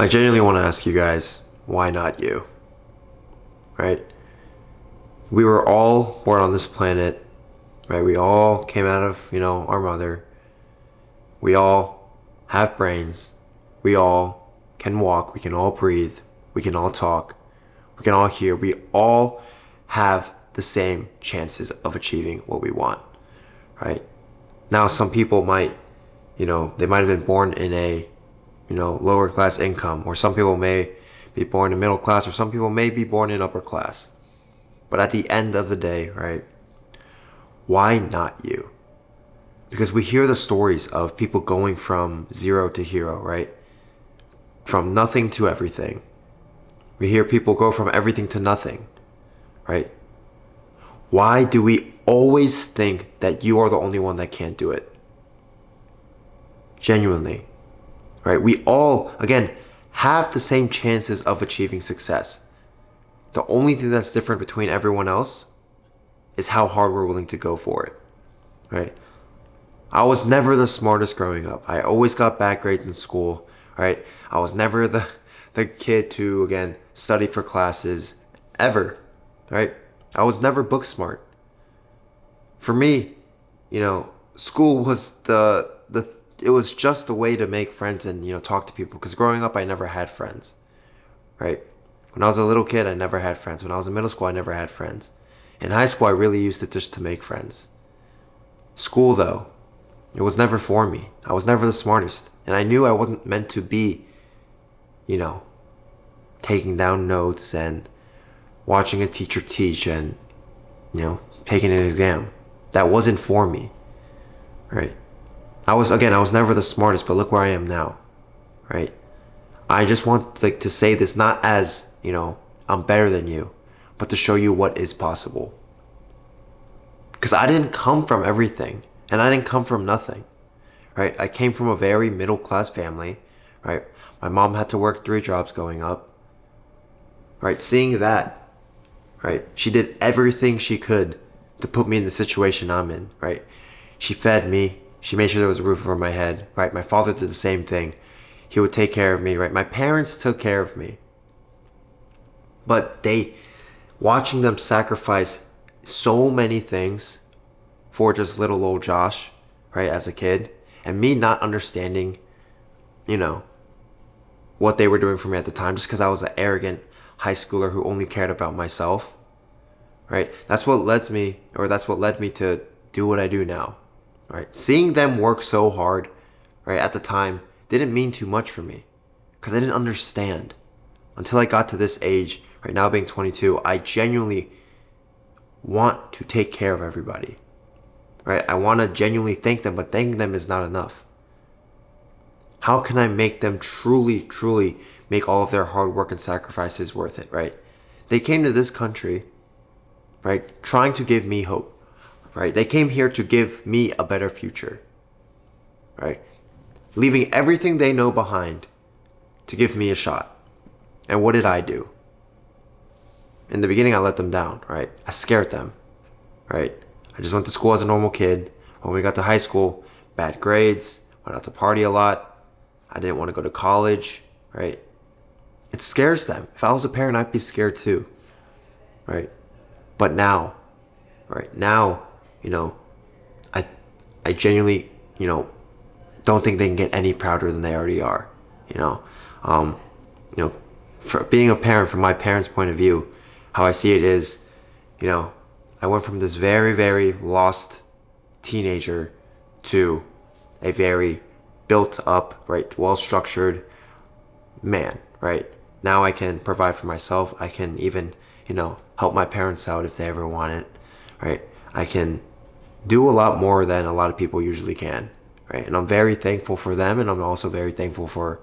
I genuinely want to ask you guys, why not you? Right? We were all born on this planet, right? We all came out of, our mother. We all have brains. We all can walk. We can all breathe. We can all talk. We can all hear. We all have the same chances of achieving what we want, right? Now, some people might, they might have been born in a, lower class income, or some people may be born in middle class, or some people may be born in upper class. But at the end of the day, right, why not you? Because we hear the stories of people going from zero to hero, right? From nothing to everything. We hear people go from everything to nothing, right? Why do we always think that you are the only one that can't do it? Genuinely, right? We all, again, have the same chances of achieving success. The only thing that's different between everyone else is how hard we're willing to go for it, right? I was never the smartest growing up. I always got bad grades in school, right? I was never the kid to, again, study for classes, ever, right? I was never book smart. For me, school was it was just a way to make friends and, talk to people. Because growing up, I never had friends, right? When I was a little kid, I never had friends. When I was in middle school, I never had friends. In high school, I really used it just to make friends. School, though, it was never for me. I was never the smartest. And I knew I wasn't meant to be, taking down notes and watching a teacher teach and, taking an exam. That wasn't for me, right? I was never the smartest, but look where I am now, right? I just want to say this not as, I'm better than you, but to show you what is possible. Because I didn't come from everything, and I didn't come from nothing, right? I came from a very middle class family, right? My mom had to work 3 jobs growing up, right? Seeing that, right? She did everything she could to put me in the situation I'm in, right? She fed me. She made sure there was a roof over my head, right? My father did the same thing. He would take care of me, right? My parents took care of me. But watching them sacrifice so many things for just little old Josh, right, as a kid, and me not understanding, what they were doing for me at the time, just because I was an arrogant high schooler who only cared about myself, right? That's what led me to do what I do now, right? Seeing them work so hard, right, at the time didn't mean too much for me because I didn't understand until I got to this age, right now being 22. I genuinely want to take care of everybody, right? I want to genuinely thank them, but thanking them is not enough. How can I make them truly make all of their hard work and sacrifices worth it, right? They came to this country, right, trying to give me hope, right? They came here to give me a better future, right? Leaving everything they know behind to give me a shot. And what did I do? In the beginning, I let them down, right? I scared them, right? I just went to school as a normal kid. When we got to high school, bad grades, went out to party a lot. I didn't want to go to college, right? It scares them. If I was a parent, I'd be scared too, right? But now, right now, I genuinely, don't think they can get any prouder than they already are, for being a parent, from my parents' point of view, how I see it is, I went from this very, very lost teenager to a very built up, right, well-structured man, right? Now I can provide for myself. I can even, help my parents out if they ever want it, right? I can do a lot more than a lot of people usually can, right? And I'm very thankful for them, and I'm also very thankful for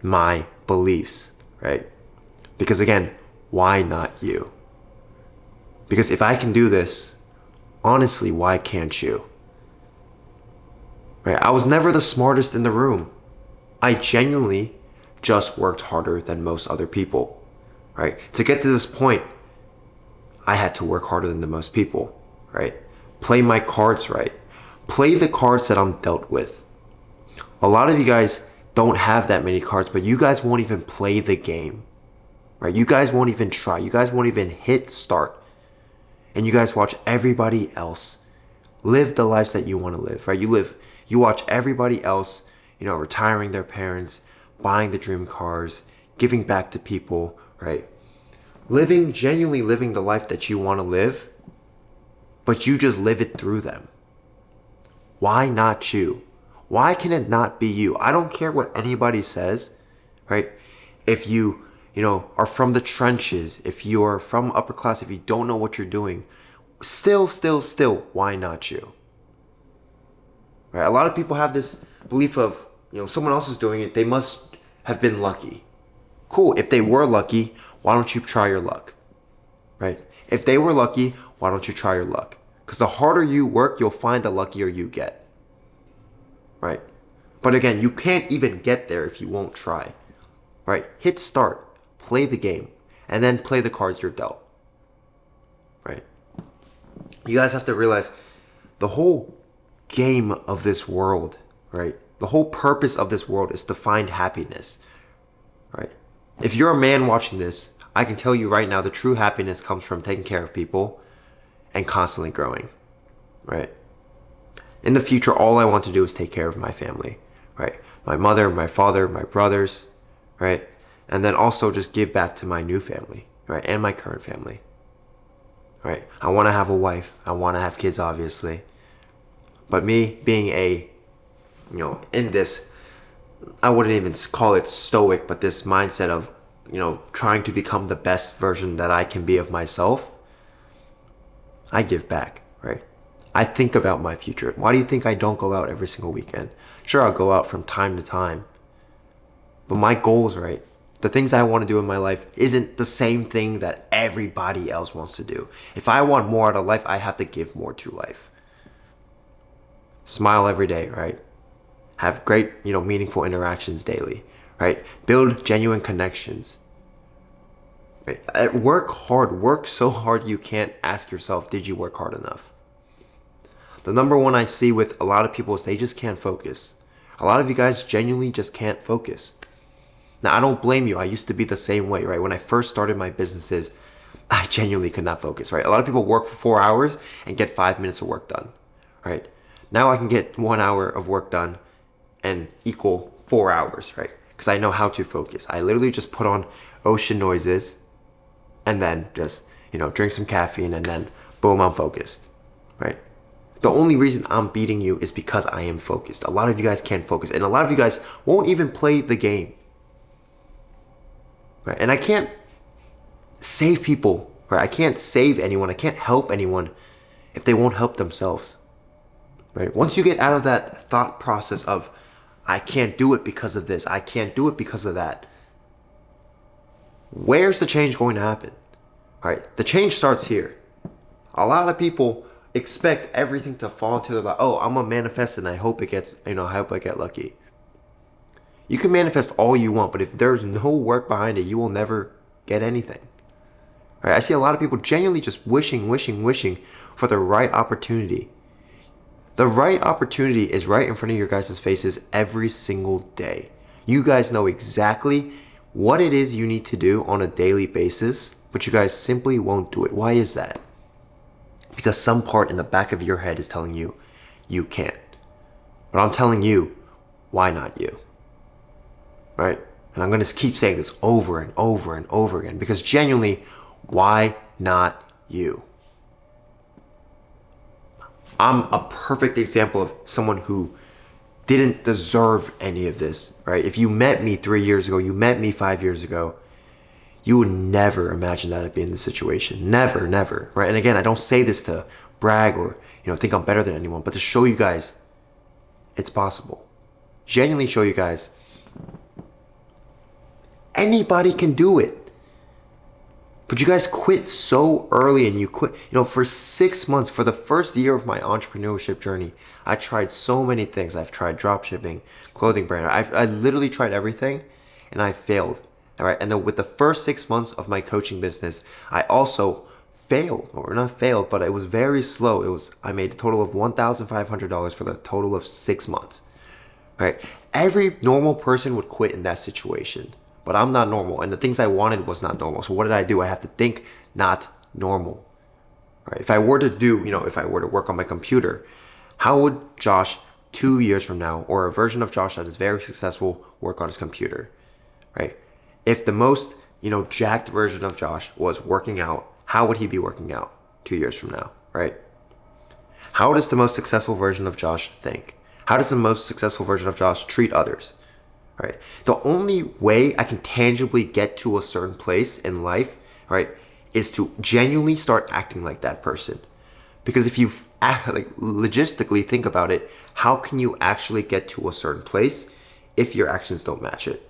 my beliefs, right? Because again, why not you? Because if I can do this, honestly, why can't you? Right? I was never the smartest in the room. I genuinely just worked harder than most other people, right? To get to this point, I had to work harder than the most people, right? Play my cards right. Play the cards that I'm dealt with. A lot of you guys don't have that many cards, but you guys won't even play the game, right? You guys won't even try. You guys won't even hit start. And you guys watch everybody else live the lives that you want to live, right? You watch everybody else, retiring their parents, buying the dream cars, giving back to people, right? Genuinely living the life that you want to live, but you just live it through them. Why not you? Why can it not be you? I don't care what anybody says, right? If you are from the trenches, if you are from upper class, if you don't know what you're doing, still, why not you? Right? A lot of people have this belief of, someone else is doing it, they must have been lucky. Cool, if they were lucky, why don't you try your luck? Right? If they were lucky, why don't you try your luck? Because the harder you work, you'll find the luckier you get. Right? But again, you can't even get there if you won't try. Right? Hit start, play the game, and then play the cards you're dealt. Right? You guys have to realize the whole game of this world, right? The whole purpose of this world is to find happiness. Right? If you're a man watching this, I can tell you right now the true happiness comes from taking care of people and constantly growing. Right? In the future, all I want to do is take care of my family, right? My mother, my father, my brothers, right? And then also just give back to my new family, right? And my current family, right? I want to have a wife. I want to have kids, obviously. But me being in this, I wouldn't even call it stoic, but this mindset of, trying to become the best version that I can be of myself, I give back, right? I think about my future. Why do you think I don't go out every single weekend? Sure, I'll go out from time to time. But my goals, right? The things I want to do in my life isn't the same thing that everybody else wants to do. If I want more out of life, I have to give more to life. Smile every day, right? Have great, meaningful interactions daily, right? Build genuine connections. Right? Work hard. Work so hard you can't ask yourself, did you work hard enough? The number one I see with a lot of people is they just can't focus. A lot of you guys genuinely just can't focus. Now, I don't blame you. I used to be the same way, right? When I first started my businesses, I genuinely could not focus, right? A lot of people work for 4 hours and get 5 minutes of work done, right? Now I can get 1 hour of work done and equal 4 hours, right? Because I know how to focus. I literally just put on ocean noises and then just, drink some caffeine and then boom, I'm focused, right? The only reason I'm beating you is because I am focused. A lot of you guys can't focus. And a lot of you guys won't even play the game. Right? And I can't save people. Right? I can't save anyone. I can't help anyone if they won't help themselves. Right? Once you get out of that thought process of, I can't do it because of this, I can't do it because of that, where's the change going to happen? Right? The change starts here. A lot of people expect everything to fall into the, I'm gonna manifest and I hope it gets, I hope I get lucky. You can manifest all you want, but if there's no work behind it, you will never get anything. Right? I see a lot of people genuinely just wishing for the right opportunity. The right opportunity is right in front of your guys' faces every single day. You guys know exactly what it is you need to do on a daily basis, but you guys simply won't do it. Why is that? Because some part in the back of your head is telling you, you can't. But I'm telling you, why not you? Right? And I'm going to keep saying this over and over and over again. Because genuinely, why not you? I'm a perfect example of someone who didn't deserve any of this. Right? If you met me 3 years ago, you met me 5 years ago, you would never imagine that I'd be in this situation. Never, right? And again, I don't say this to brag or, think I'm better than anyone, but to show you guys it's possible. Genuinely show you guys anybody can do it. But you guys quit so early and you quit, for 6 months, for the first year of my entrepreneurship journey, I tried so many things. I've tried dropshipping, clothing brand. I literally tried everything and I failed. All right, and then with the first 6 months of my coaching business, I also failed, or not failed, but it was very slow. I made a total of $1,500 for the total of 6 months. right? Every normal person would quit in that situation, but I'm not normal, and the things I wanted was not normal. So what did I do? I have to think not normal, right? If I were to do, if I were to work on my computer, how would Josh 2 years from now, or a version of Josh that is very successful, work on his computer, right? If the most, jacked version of Josh was working out, how would he be working out 2 years from now, right? How does the most successful version of Josh think? How does the most successful version of Josh treat others? Right? The only way I can tangibly get to a certain place in life, right, is to genuinely start acting like that person. Because if you logistically think about it, how can you actually get to a certain place if your actions don't match it?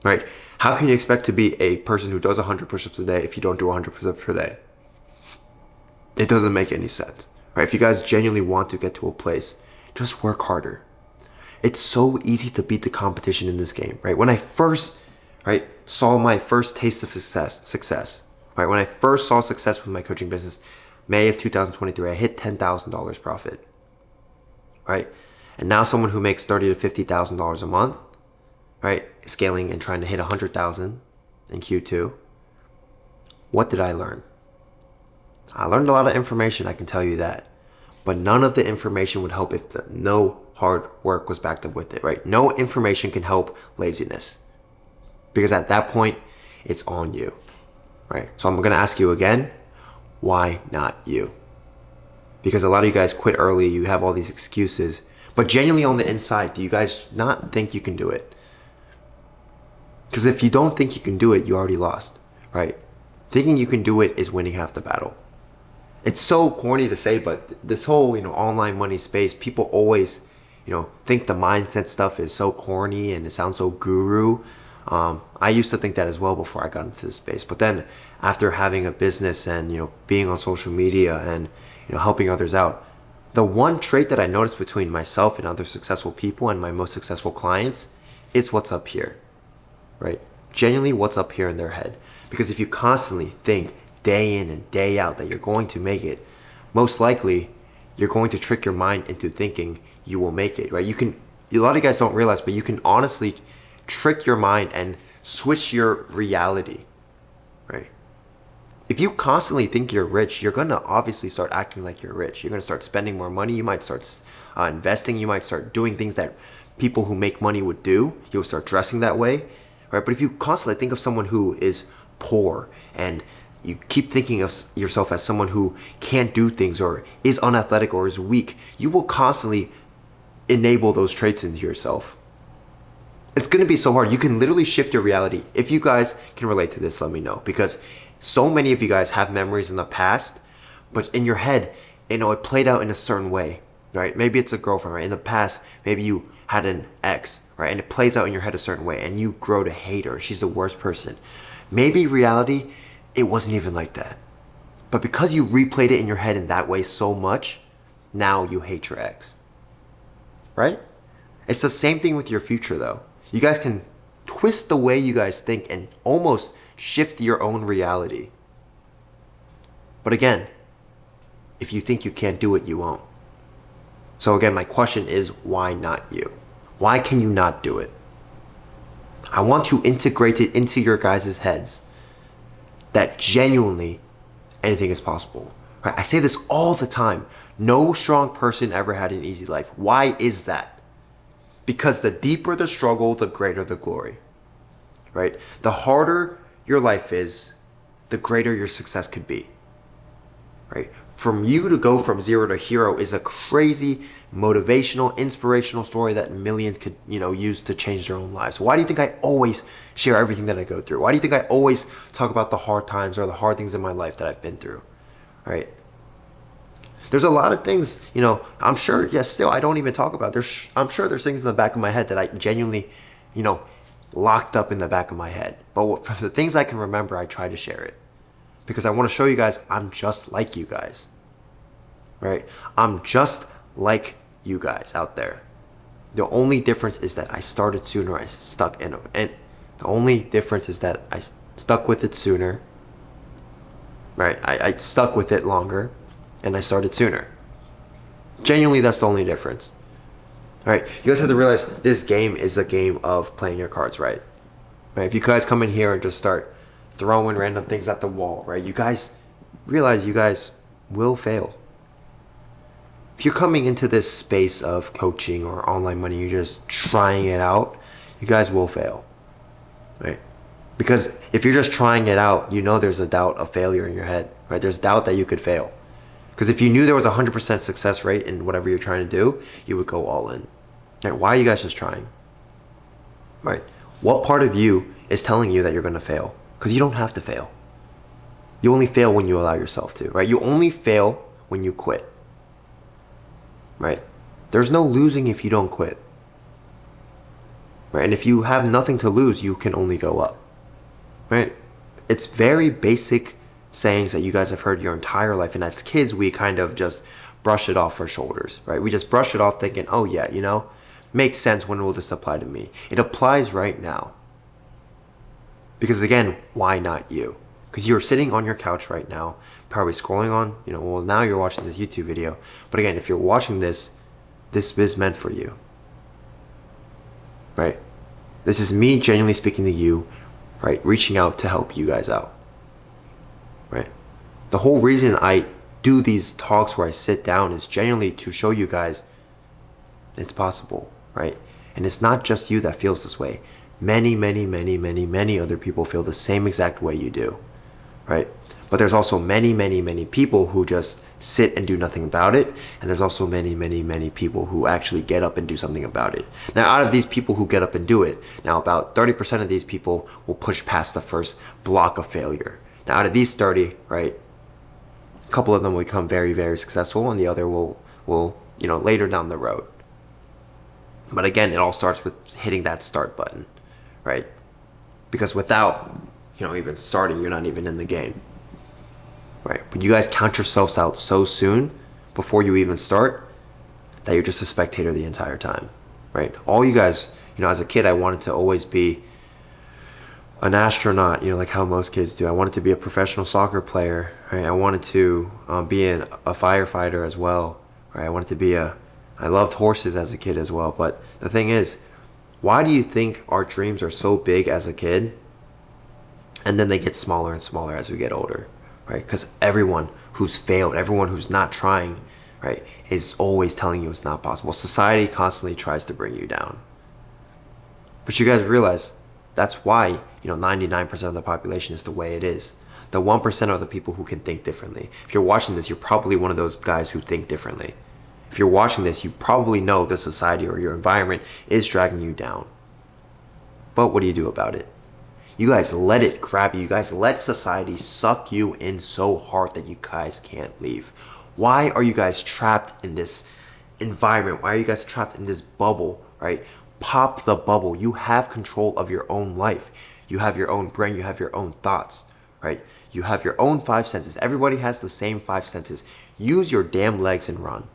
Right? How can you expect to be a person who does 100 push-ups a day if you don't do 100 push-ups per day? It doesn't make any sense. Right? If you guys genuinely want to get to a place, just work harder. It's so easy to beat the competition in this game, right? When I first, right, saw my first taste of success, right? When I first saw success with my coaching business, May of 2023, I hit $10,000 profit, right? And now someone who makes $30,000 to $50,000 a month, right, scaling and trying to hit 100,000 in Q2. What did I learn? I learned a lot of information, I can tell you that. But none of the information would help if no hard work was backed up with it, right? No information can help laziness. Because at that point, it's on you, right? So I'm gonna ask you again, why not you? Because a lot of you guys quit early, you have all these excuses, but genuinely on the inside, do you guys not think you can do it? Because if you don't think you can do it, you already lost, right? Thinking you can do it is winning half the battle. It's so corny to say, but this whole, online money space, people always, think the mindset stuff is so corny and it sounds so guru. I used to think that as well before I got into this space. But then after having a business and, being on social media and, helping others out, the one trait that I noticed between myself and other successful people and my most successful clients is what's up here, right? Genuinely what's up here in their head. Because if you constantly think day in and day out that you're going to make it, most likely you're going to trick your mind into thinking you will make it, right? A lot of guys don't realize, but you can honestly trick your mind and switch your reality, right? If you constantly think you're rich, you're going to obviously start acting like you're rich. You're going to start spending more money. You might start investing. You might start doing things that people who make money would do. You'll start dressing that way, right? But if you constantly think of someone who is poor and you keep thinking of yourself as someone who can't do things or is unathletic or is weak, you will constantly enable those traits into yourself. It's going to be so hard. You can literally shift your reality. If you guys can relate to this, let me know. Because so many of you guys have memories in the past, but in your head, it played out in a certain way, right? Maybe it's a girlfriend, right? In the past, maybe you had an ex, right? And it plays out in your head a certain way and you grow to hate her. She's the worst person. Maybe reality, it wasn't even like that. But because you replayed it in your head in that way so much, now you hate your ex, right? It's the same thing with your future though. You guys can twist the way you guys think and almost shift your own reality. But again, if you think you can't do it, you won't. So again, my question is, why not you? Why can you not do it? I want to integrate it into your guys' heads that genuinely anything is possible. Right? I say this all the time. No strong person ever had an easy life. Why is that? Because the deeper the struggle, the greater the glory. Right? The harder your life is, the greater your success could be. Right? From you to go from zero to hero is a crazy motivational, inspirational story that millions could, use to change their own lives. Why do you think I always share everything that I go through? Why do you think I always talk about the hard times or the hard things in my life that I've been through? Right? There's a lot of things, I'm sure, yes, still I don't even talk about. I'm sure there's things in the back of my head that I genuinely, locked up in the back of my head. But for the things I can remember, I try to share it. Because I want to show you guys I'm just like you guys, right? I'm just like you guys out there. The only difference is that I started sooner, I stuck in it. And the only difference is that I stuck with it sooner, right? I stuck with it longer and I started sooner. Genuinely, that's the only difference. All right, you guys have to realize this game is a game of playing your cards right. Right? If you guys come in here and just start throwing random things at the wall, right? You guys realize you guys will fail. If you're coming into this space of coaching or online money, you're just trying it out, you guys will fail, right? Because if you're just trying it out, you know there's a doubt of failure in your head, right? There's doubt that you could fail. Because if you knew there was a 100% success rate in whatever you're trying to do, you would go all in. Right? Why are you guys just trying? Right? What part of you is telling you that you're going to fail? Because you don't have to fail. You only fail when you allow yourself to, right? You only fail when you quit. Right? There's no losing if you don't quit. Right? And if you have nothing to lose, you can only go up. Right? It's very basic sayings that you guys have heard your entire life, and as kids we kind of just brush it off our shoulders, right? We just brush it off thinking, oh yeah, you know, makes sense. When will this apply to me? It applies right now. Because again, why not you? Because you're sitting on your couch right now, probably scrolling on, you know, well, now you're watching this YouTube video, but again, if you're watching this is meant for you, right? This is me genuinely speaking to you, right? Reaching out to help you guys out. Right? The whole reason I do these talks where I sit down is genuinely to show you guys it's possible, right? And it's not just you that feels this way. Many other people feel the same exact way you do, right? But there's also many people who just sit and do nothing about it. And there's also many people who actually get up and do something about it. Now, out of these people who get up and do it, now about 30% of these people will push past the first block of failure. Now, out of these 30, right, a couple of them will become very successful, and the other will, you know, later down the road. But again, it all starts with hitting that start button, right? Because without, you know, even starting, you're not even in the game, right? But you guys count yourselves out so soon before you even start that you're just a spectator the entire time, right? All you guys, you know, as a kid, I wanted to always be an astronaut, you know, like how most kids do. I wanted to be a professional soccer player, right? I wanted to be a firefighter as well, right? I loved horses as a kid as well. But the thing is, why do you think our dreams are so big as a kid and then they get smaller and smaller as we get older, right? Because everyone who's failed, everyone who's not trying, right, is always telling you it's not possible. Society constantly tries to bring you down. But you guys realize that's why, you know, 99% of the population is the way it is. The 1% are the people who can think differently. If you're watching this, you're probably one of those guys who think differently. If you're watching this, you probably know the society or your environment is dragging you down. But what do you do about it? You guys let it grab you. You guys let society suck you in so hard that you guys can't leave. Why are you guys trapped in this environment? Why are you guys trapped in this bubble, right? Pop the bubble. You have control of your own life. You have your own brain. You have your own thoughts, right? You have your own 5 senses. Everybody has the same 5 senses. Use your damn legs and run,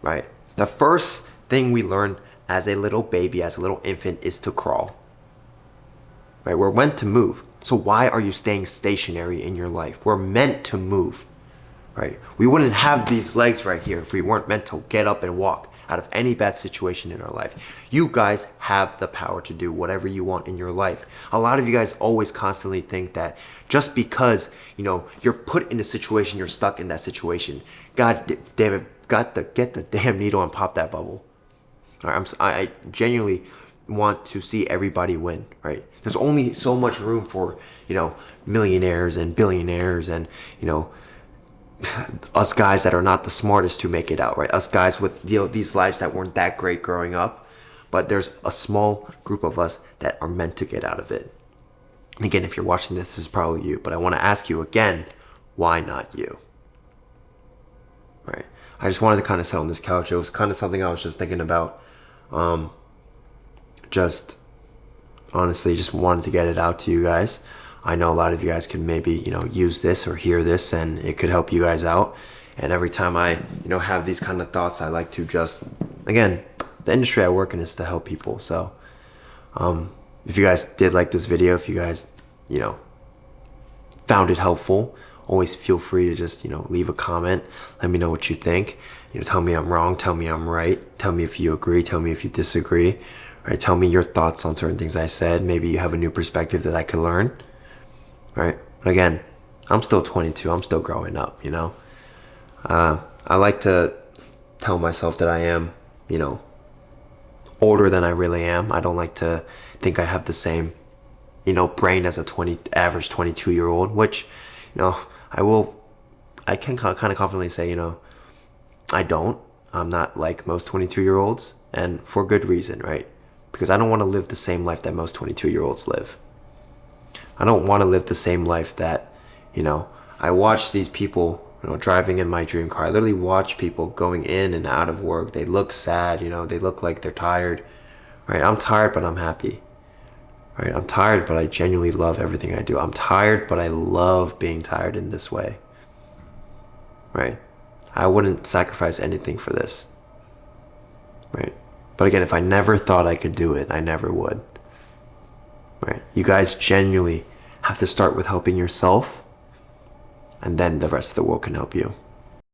right? The first thing we learn as a little baby, as a little infant, is to crawl, right? We're meant to move. So why are you staying stationary in your life? We're meant to move, right? We wouldn't have these legs right here if we weren't meant to get up and walk out of any bad situation in our life. You guys have the power to do whatever you want in your life. A lot of you guys always constantly think that just because, you know, you're put in a situation, you're stuck in that situation. God damn it, got to get the damn needle and pop that bubble. All right, I genuinely want to see everybody win, right? There's only so much room for, you know, millionaires and billionaires and, you know, us guys that are not the smartest to make it out, right? Us guys with, you know, these lives that weren't that great growing up, but there's a small group of us that are meant to get out of it. And again, if you're watching this is probably you, but I want to ask you again, why not you? Right? I just wanted to kind of sit on this couch. It was kind of something I was just thinking about. Just honestly, just wanted to get it out to you guys. I know a lot of you guys can maybe, you know, use this or hear this and it could help you guys out. And every time I, you know, have these kind of thoughts, I like to just, again, the industry I work in is to help people. So if you guys did like this video, if you guys, you know, found it helpful, always feel free to just, you know, leave a comment. Let me know what you think. Tell me I'm wrong, tell me I'm right, tell me if you agree, tell me if you disagree, right? Tell me your thoughts on certain things I said. Maybe you have a new perspective that I could learn, right? But again, I'm still 22. I'm still growing up, I like to tell myself that I am, older than I really am. I don't like to think I have the same, brain as a average 22-year-old, which, I will, I can kind of confidently say, I don't. I'm not like most 22-year-olds, and for good reason, right? Because I don't want to live the same life that most 22-year-olds live. I don't want to live the same life that, I watch these people, driving in my dream car. I literally watch people going in and out of work. They look sad, they look like they're tired, right? I'm tired, but I'm happy, right? I'm tired, but I genuinely love everything I do. I'm tired, but I love being tired in this way, right? I wouldn't sacrifice anything for this, right? But again, if I never thought I could do it, I never would, right? You guys genuinely have to start with helping yourself, and then the rest of the world can help you.